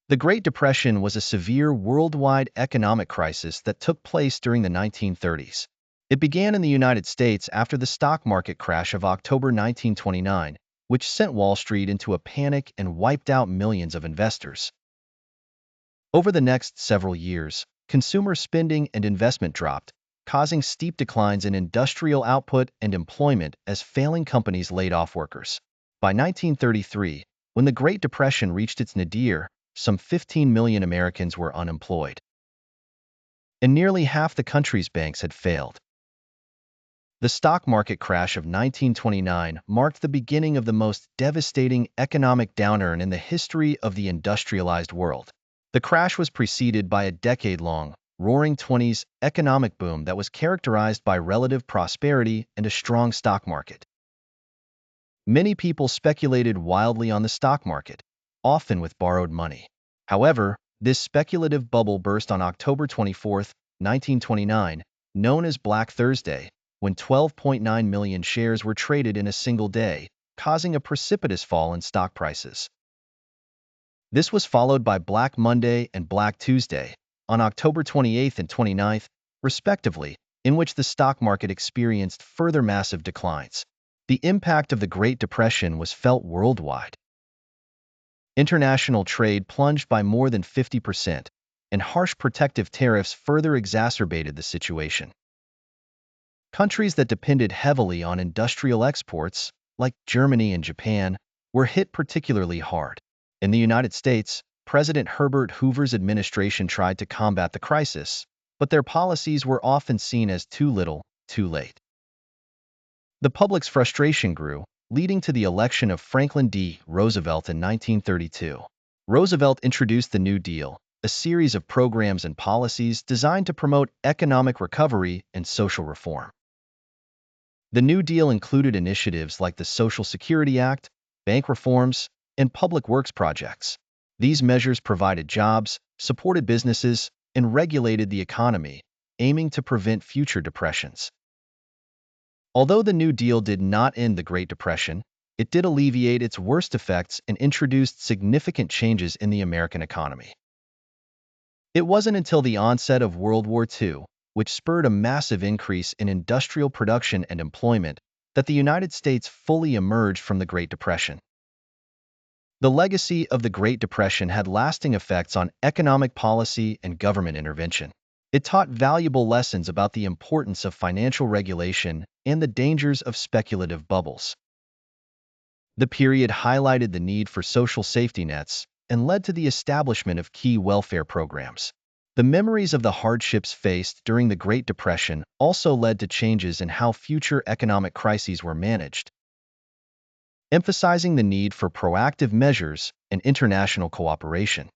The Great Depression was a severe worldwide economic crisis that took place during the 1930s. It began in the United States after the stock market crash of October 1929, which sent Wall Street into a panic and wiped out millions of investors. Over the next several years, consumer spending and investment dropped, causing steep declines in industrial output and employment as failing companies laid off workers. By 1933, when the Great Depression reached its nadir, some 15 million Americans were unemployed, and nearly half the country's banks had failed. The stock market crash of 1929 marked the beginning of the most devastating economic downturn in the history of the industrialized world. The crash was preceded by a decade-long, roaring 20s economic boom that was characterized by relative prosperity and a strong stock market. Many people speculated wildly on the stock market, often with borrowed money. However, this speculative bubble burst on October 24, 1929, known as Black Thursday, when 12.9 million shares were traded in a single day, causing a precipitous fall in stock prices. This was followed by Black Monday and Black Tuesday, on October 28 and 29, respectively, in which the stock market experienced further massive declines. The impact of the Great Depression was felt worldwide. International trade plunged by more than 50%, and harsh protective tariffs further exacerbated the situation. Countries that depended heavily on industrial exports, like Germany and Japan, were hit particularly hard. In the United States, President Herbert Hoover's administration tried to combat the crisis, but their policies were often seen as too little, too late. The public's frustration grew, leading to the election of Franklin D. Roosevelt in 1932. Roosevelt introduced the New Deal, a series of programs and policies designed to promote economic recovery and social reform. The New Deal included initiatives like the Social Security Act, bank reforms, and public works projects. These measures provided jobs, supported businesses, and regulated the economy, aiming to prevent future depressions. Although the New Deal did not end the Great Depression, it did alleviate its worst effects and introduced significant changes in the American economy. It wasn't until the onset of World War II, which spurred a massive increase in industrial production and employment, that the United States fully emerged from the Great Depression. The legacy of the Great Depression had lasting effects on economic policy and government intervention. It taught valuable lessons about the importance of financial regulation and the dangers of speculative bubbles. The period highlighted the need for social safety nets and led to the establishment of key welfare programs. The memories of the hardships faced during the Great Depression also led to changes in how future economic crises were managed, emphasizing the need for proactive measures and international cooperation.